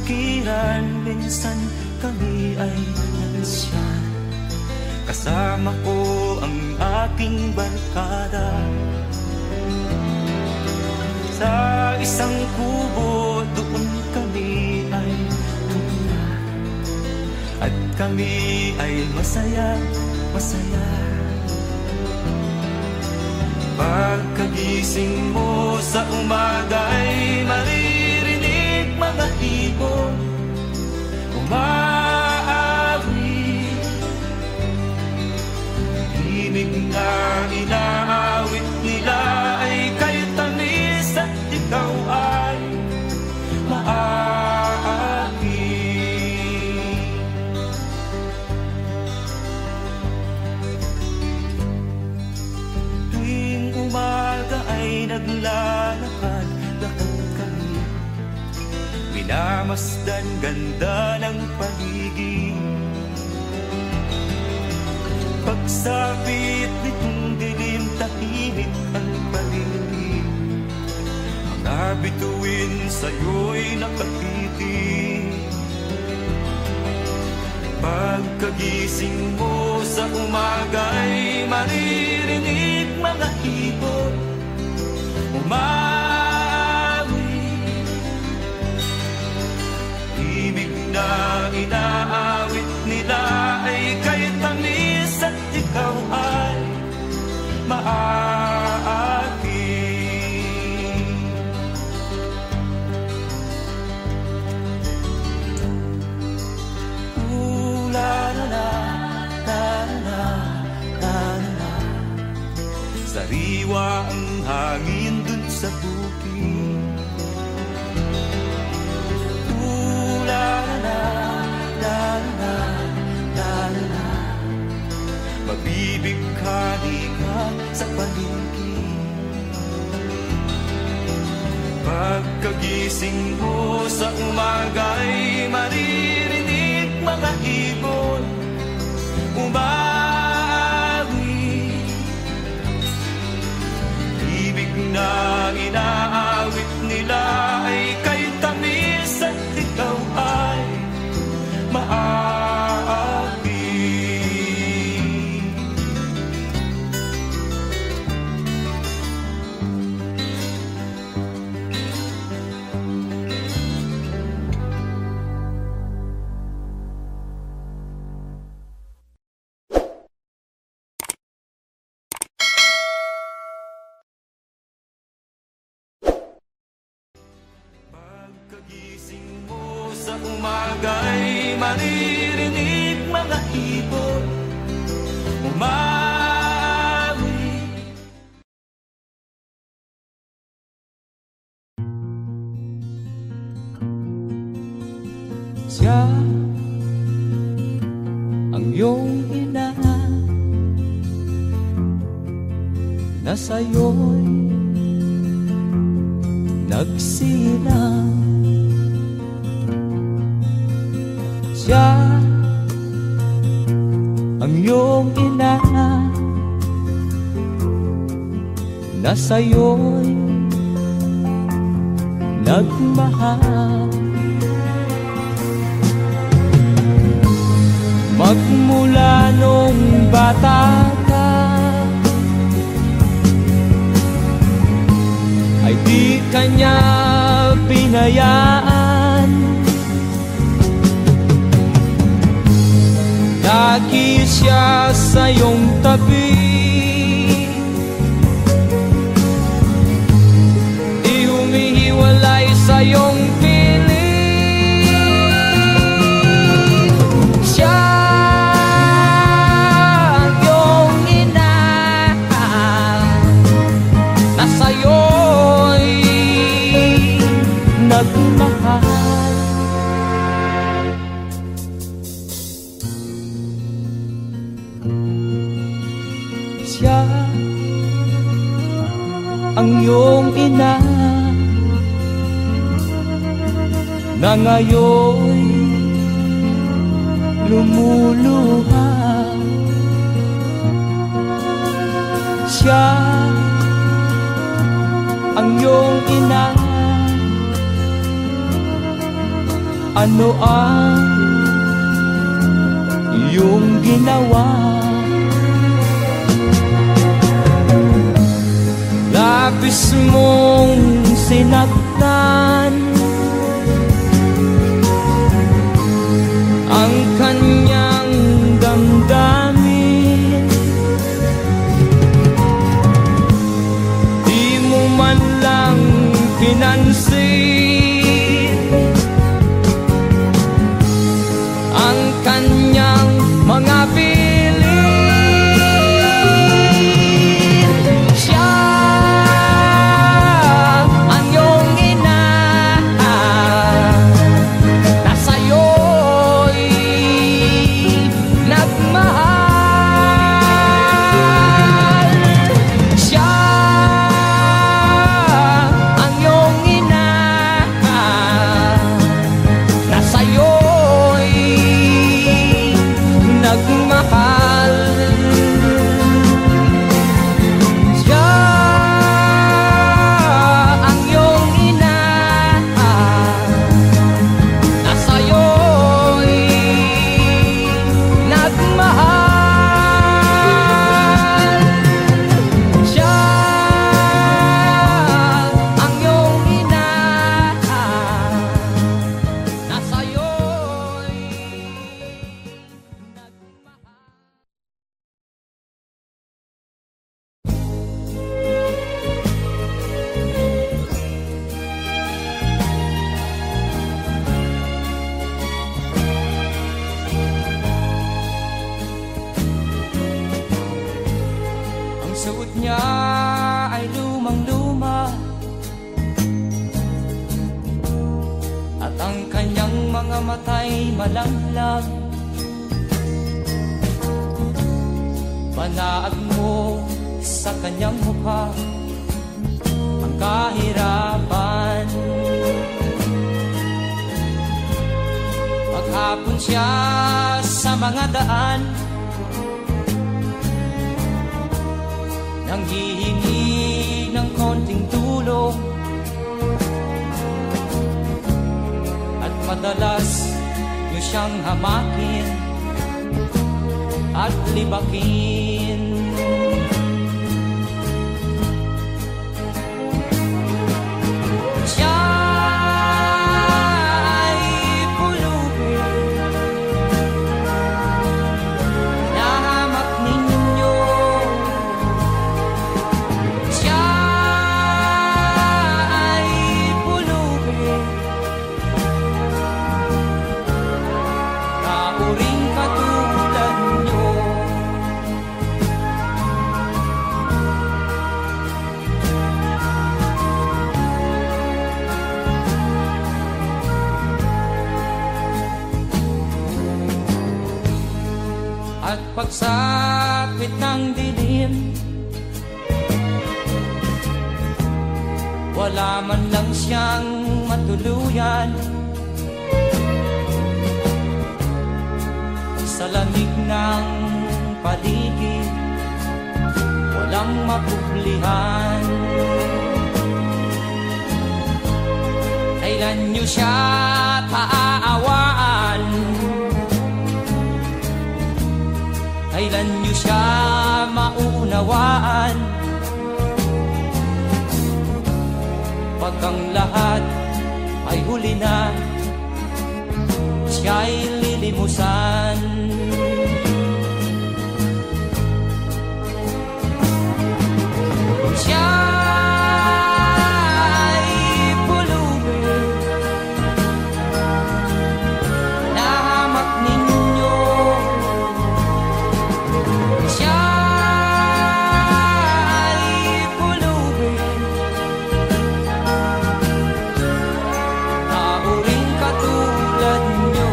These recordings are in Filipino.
bukiran, minsan kami ay nansyan. Kasama ko ang aking barkada. Sa isang kubo doon kami ay tumira, at kami ay masaya, masaya. Pagkagising mo sa umaga ay maririnig mga ibon umaawit. Himig na inaawit nila ay kay tamis at ikaw ay maaakin. Tuwing umaga ay naglalakad, lakad kami, minamasdan ganda ng paligid. Pagsapit nitong dilim, tahimik ang paligid. Mga bituin sa'yo'y nakapitig. Pagkagising mo sa umaga ay maririnig mga ibon umaawit. Ibig na inaawit nila ay kay tamis at ikaw ay maaakin. Sariwa ang hangin dun sa bukid. Mabibighani ka sa paligid. Pagkagising mo sa umaga ay maririnig mga ibon umaawit. Ibig na inaawit nila ay kay tamis at ikaw ay maaakin. Pagkagising mo sa umaga ay maririnig mga ibon umaawit. Siya ang iyong ina na sa'yo'y nagsilang. Siya ang iyong ina na sa'yo'y nagmahal. Magmula nung bata ka ay di kanya binayaan. Lagi siya sa iyong tabi, di humihiwalay sa iyong piling. Siya ang iyong ina na sa'yo'y nagmahal. Siya ang iyong ina na ngayon lumuluha. Siya ang iyong ina Ano ang iyong ginawa? Labis mong sinaktan ang kanyang damdamin. Di mo man lang pinansin ang kanyang mga bilin. Siya ang iyong ina na sa'yo'y nagmahal. Siya ang iyong ina na sa'yo'y nagmahal. Siya ang iyong ina na sa'yo'y nagmahal. Siya ang iyong ina na sa'yo'y nagmahal. Ang suot niya ay lumang-luma at ang kanyang mga mata'y malanglang. Panaag mo sa kanyang mukha ang kahirapan. Maghapon siya sa mga daan, nanghihingi ng konting tulong, at madalas niyo siyang hamakin at libakin. Siya ay pulubin na hamak ninyo. Siya ay pulubin na uring katulad nyo. At pagsapit ng dilim, wala man lang siyang matuluyan. Sa lamig ng paligid, walang mapuplihan. Kailan niyo siya kaaawaan? Kailan niyo siya maunawaan? Pag ang lahat ay huli na, siya'y lilimusan. Siya'y pulubin na hamak ninyo. Siya'y pulubin na uring katulad nyo.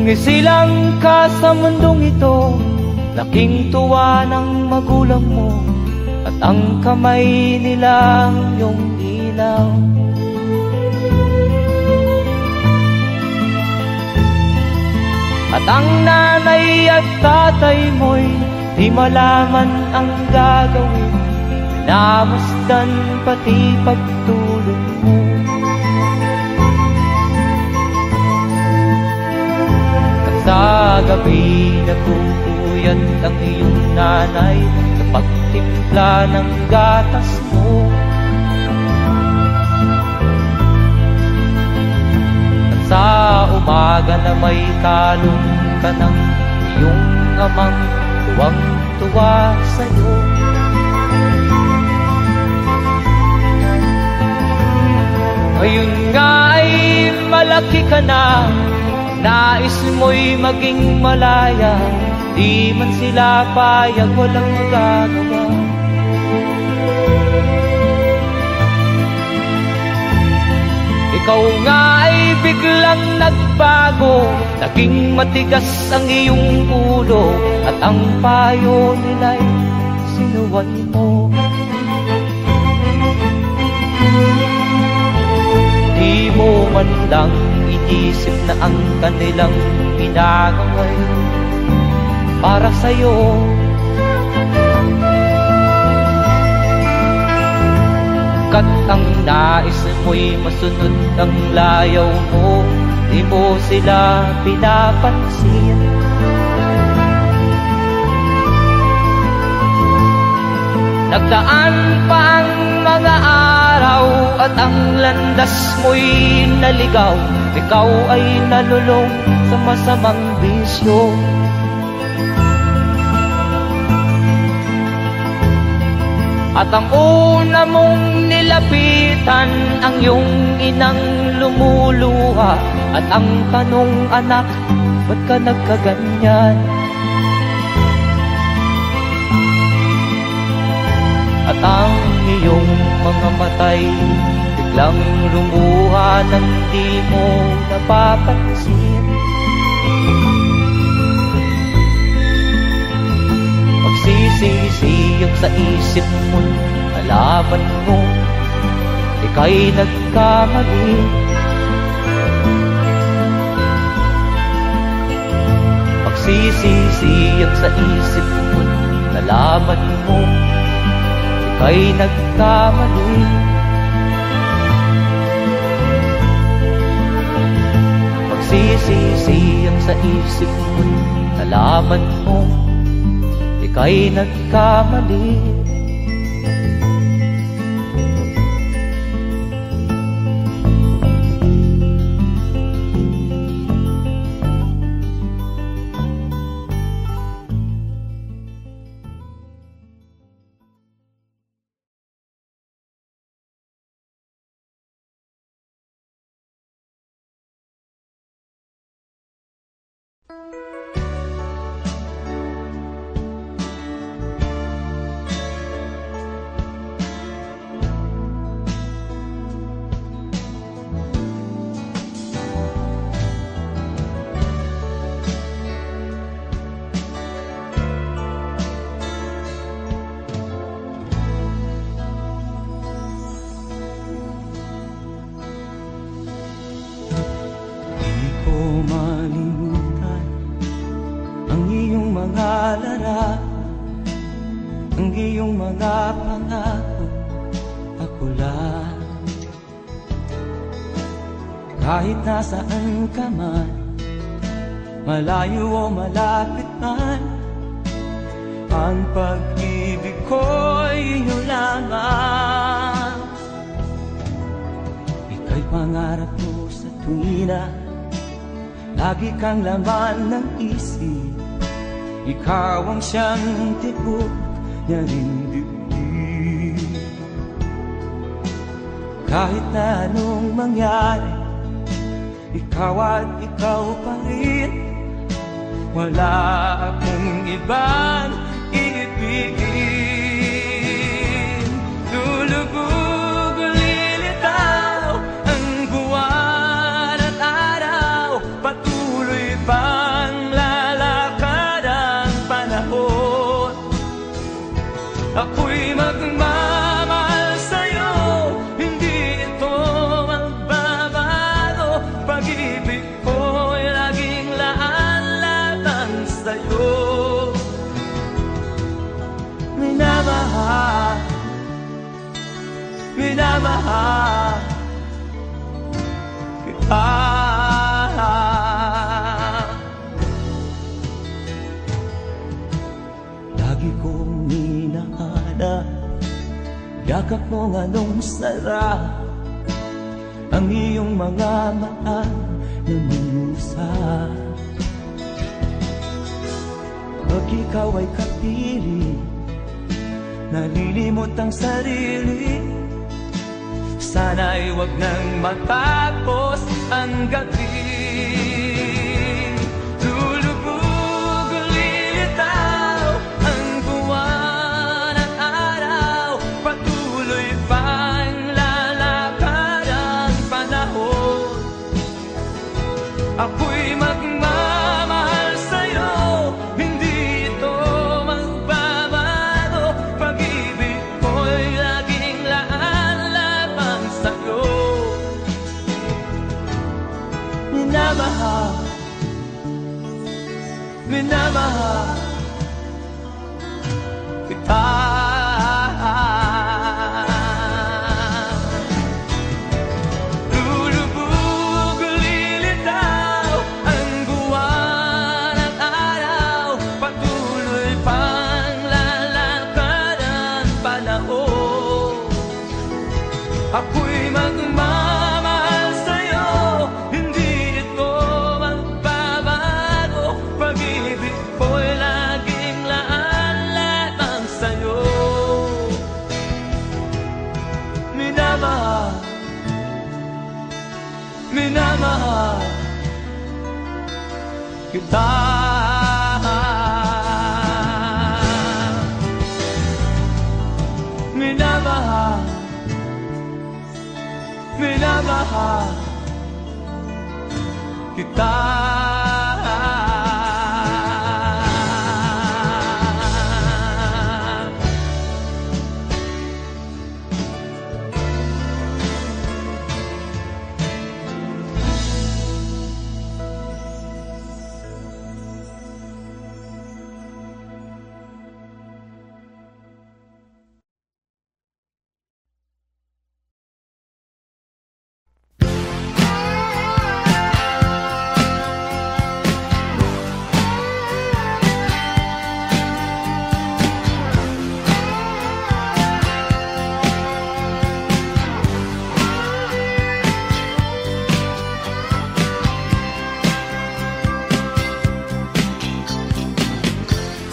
Nung isilang ka sa mundong ito, laking tuwa ng magulang mo, at ang kamay nila yung ilaw. At ang nanay at tatay mo'y di malaman ang gagawin, namasdan pati pagtulog mo. At sa gabi nagpupuyat ang iyong nanay sa pagtimpla ng gatas mo. At sa umaga na may kalong ka ng iyong amang tuwang-tuwa sa'yo. Ngayon nga ay malaki ka na, nais mo'y maging malaya, di man sila payag, walang magagawa. Ikaw nga ay biglang nagbago, naging matigas ang iyong ulo, at ang payo nila'y sinuway mo. Di mo man lang inisip na ang kanilang ginagaway para sa'yo. Kat ang nais mo'y masunod ang layaw mo, di mo sila pinapansin. Nagdaan pa ang mga araw at ang landas mo'y naligaw, ikaw ay nalulong sa masamang bisyo. At ang una mong nilapitan, ang iyong inang lumuluha, at ang tanong, anak, ba't ka nagkaganyan? At ang iyong mga matay biglang lumuha nang di mo napapansin. Magsisisiyag sa isip mo, nalaman mo ika'y nagkamali. Magsisisiyag sa isip mo, nalaman mo ika'y nagkamali. Magsisisiyag sa isip mo, nalaman mo ika'y nagkamali. Kahit nasaan ka man, malayo o malapit man, ang pag-ibig ko'y iyong lamang. Ika'y pangarap ko sa tuwina, lagi kang laman ng isip. Ikaw ang siyang tibok niya rin dibdib. Kahit na anong mangyari, ikaw at ikaw pa rin. Wala akong ibang iibigin. Lulubog o lilitaw ang buwan at araw, patuloy pa Ako'y magmamahal sa'yo, hindi ito magbabago. Pag-ibig ko'y laging laan-laan sa'yo. Minamahal, minamahal kita. Lagi kong minahana, yakap mong anong sarap, ang iyong mga mata na minusa. Pag ikaw ay kapili, nalilimot ang sarili. Sana'y wag nang matapos ang gabi. Lulubog, lilitaw ang buwan at araw. Patuloy pang lalakad ang panahon. Ako'y magmamahal sa'yo, hindi ito magbabago. Pag-ibig ko'y laging laan-lamang sa'yo. Minamahal, minamahal kita. Lulubog, lilitaw ang buwan at araw. Patuloy pang lalakad ang panahon. Ako'y magmamahal sa'yo, hindi ito magbabago. Pag-ibig ko'y laging laan-lamang sa'yo. Minamahal, minamahal kita. Minamahal, minamahal kita.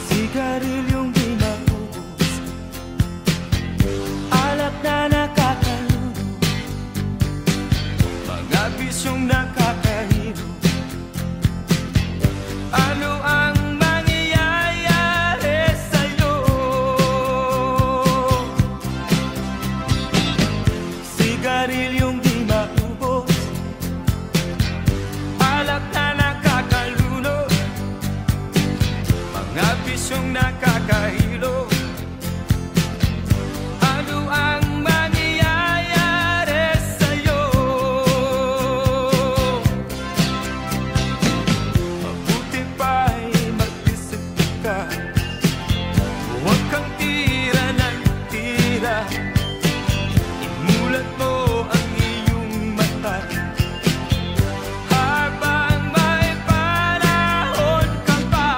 Sigarilyong di maubos, alak na nakakaluno, mga bisyong nakakahilo. Ano ang mangyayari sa'yo? Sigarilyong di maubos, alak na nakakaluno, mga bisyong nakakahilo. Ano ang mangyayari sa'yo? Mabuti pa'y mag-isip ka, huwag kang tira ng tira. Imulat mo ang iyong mata habang may panahon ka pa.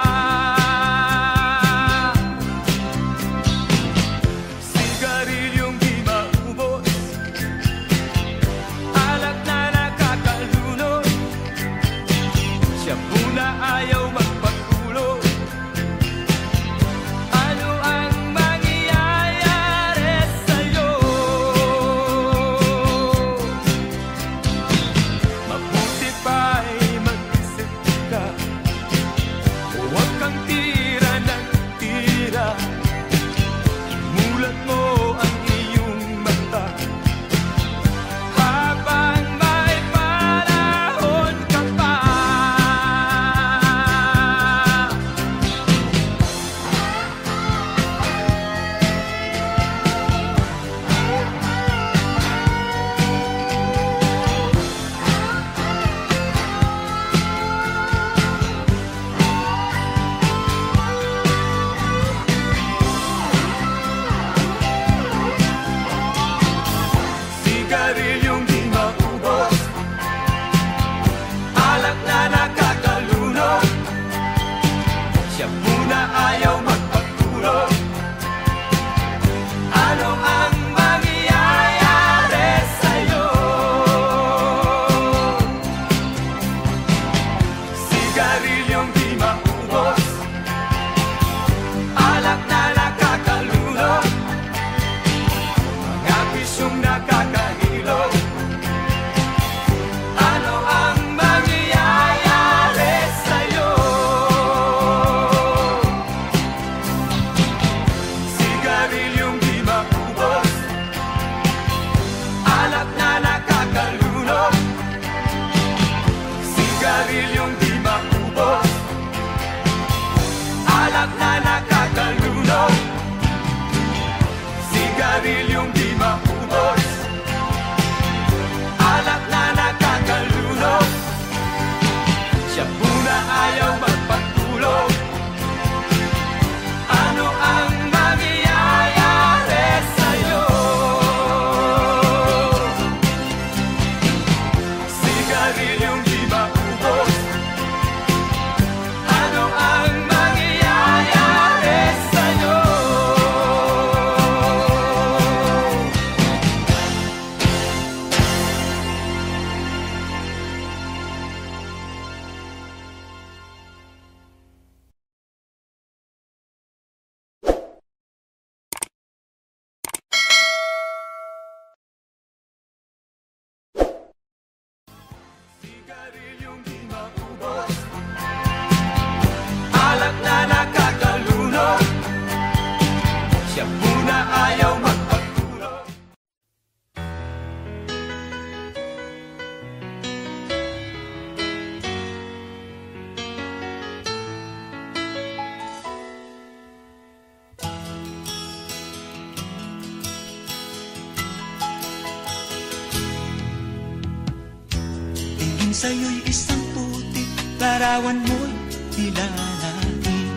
sa'yo'y isang putik, larawan mo'y nilalait.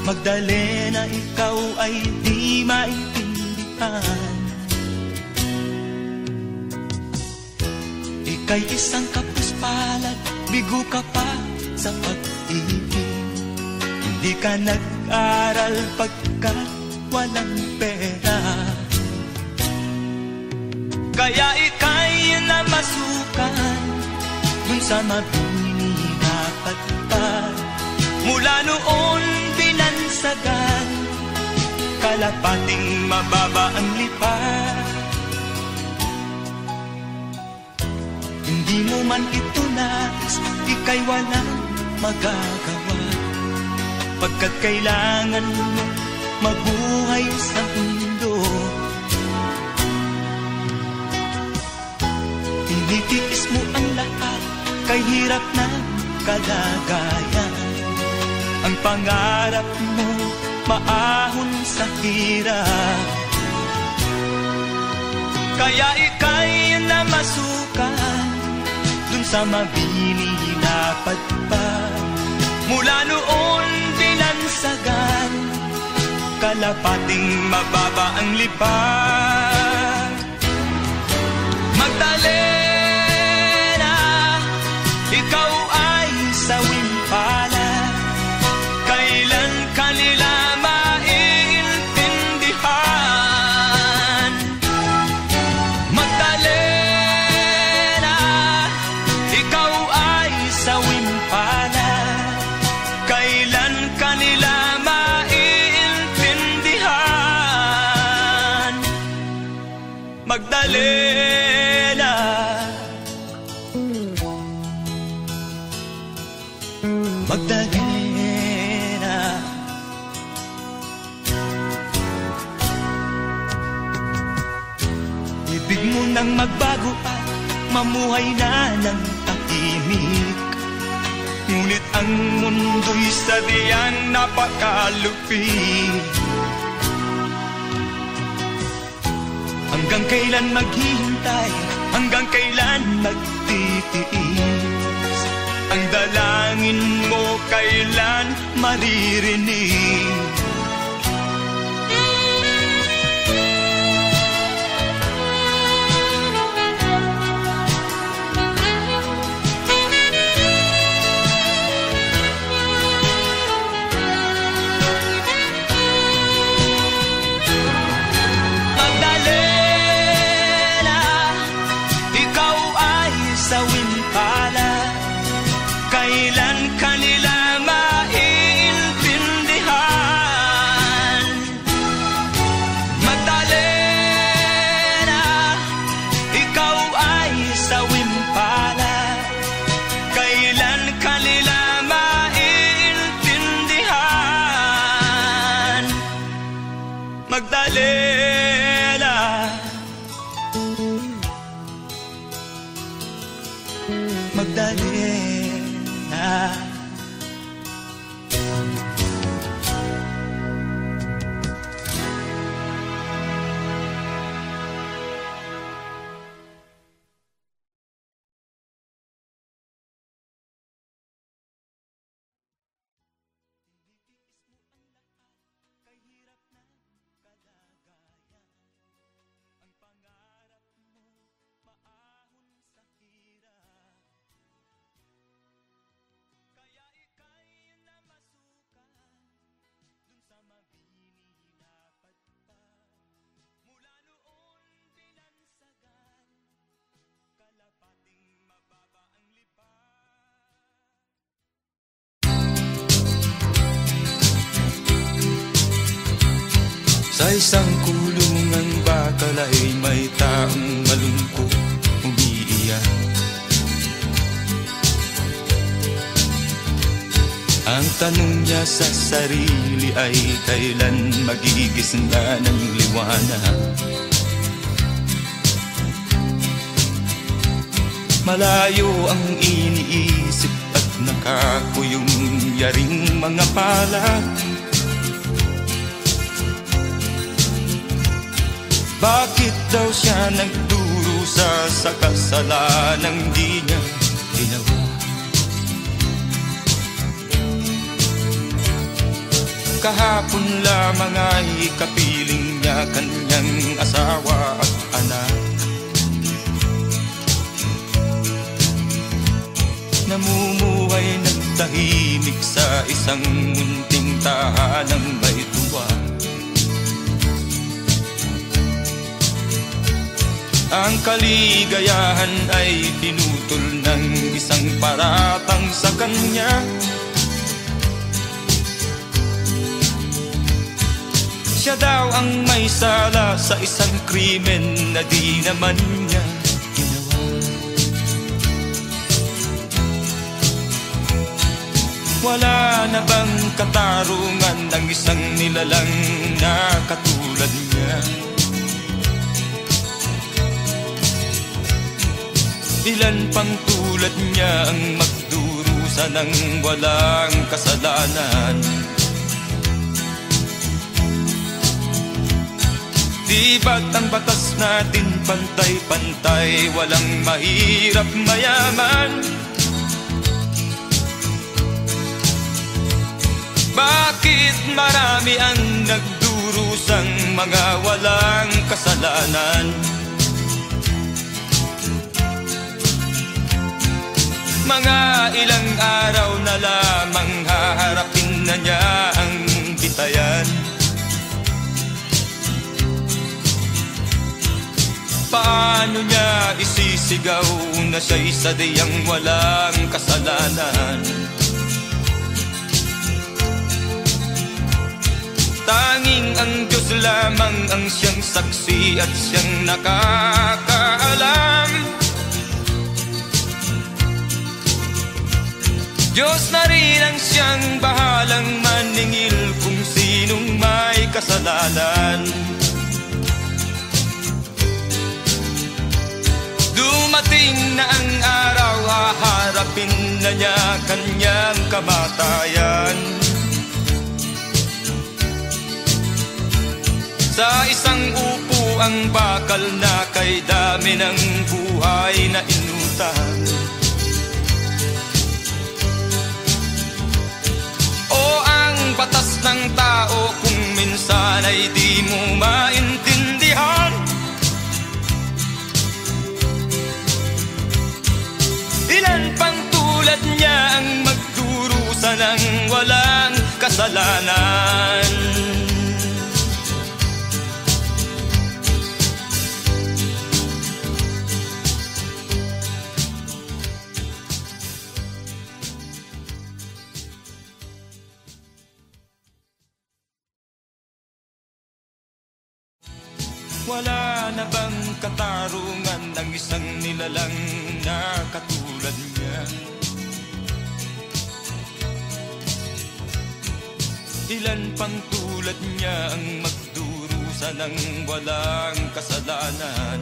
Magdalena, ikaw ay di maintindihan. Ika'y isang kapuspalad, bigo ka pa sa pag-ibig. Hindi ka nag-aral pagkat walang pera. Kaya ika'y namasukan dun sa mabini na pagpag. Mula noon binansagan, kalapating mababa ang lipat. Hindi mo man ito nais, ika'y walang magagawa, pagkat kailangan mo mabuhay sa mundo. Tinitiis mo ang lahat, kay hirap na kalagayan. Ang pangarap mo maahon sa hirap. Kaya ika'y namasukan dun sa mabini na pagpag. Mula noon binansagan, kalapating mababa ang lipat. Magdalena, ikaw ay sawing palad, kailan kanila maiintindihan. Magdalena, ikaw ay sawing palad, kailan kanila maiintindihan. Magdalena, Magdalena, ibig mo nang magbago at mamuhay na ng tahimik. Ngunit ang mundo'y sadyang napakalupit. Hanggang kailan maghihintay, hanggang kailan magtitiis? Ang dalangin mo kailan maririnig? Magdalena, Magdalena. Sa isang kulungang bakal ay may taong malungkot umiiyak. Ang tanong niya sa sarili ay kailan magigising na ng liwanag. Malayo ang iniisip at nakakuyong yaring mga palad. Bakit daw siya nagdurusa sa kasalanang di niya ginawa. Kahapon lamang ay kapiling niya kanyang asawa at anak. Namumuhay ng tahimik sa isang munting tahanang may tuwa. Ang kaligayahan ay pinutol ng isang paratang sa kanya. Siya daw ang may sala sa isang krimen na di naman niya ginawa. Wala na bang katarungan ng isang nilalang na katulad niya? Ilan pang tulad niya ang magdurusa ng walang kasalanan? Di ba't ang batas natin pantay-pantay, walang mahirap mayaman? Bakit marami ang nagdurusang mga walang kasalanan? Mga ilang araw na lamang haharapin na niya ang bitayan. Paano niya isisigaw na siya'y sadyang walang kasalanan? Tanging ang Diyos lamang ang siyang saksi at siyang nakakaalam. Diyos na rin ang siyang bahalang maningil kung sinong may kasalanan. Dumating na ang araw, haharapin na niya kanyang kamatayan. Sa isang upo ang bakal na kay dami ng buhay na inutang. O ang batas ng tao kung minsan ay di mo maintindihan. Ilan pang tulad niya ang magdurusa ng walang kasalanan? Wala na bang katarungan ng isang nilalang na katulad niya? Ilan pang tulad niya ang magdurusa ng walang kasalanan?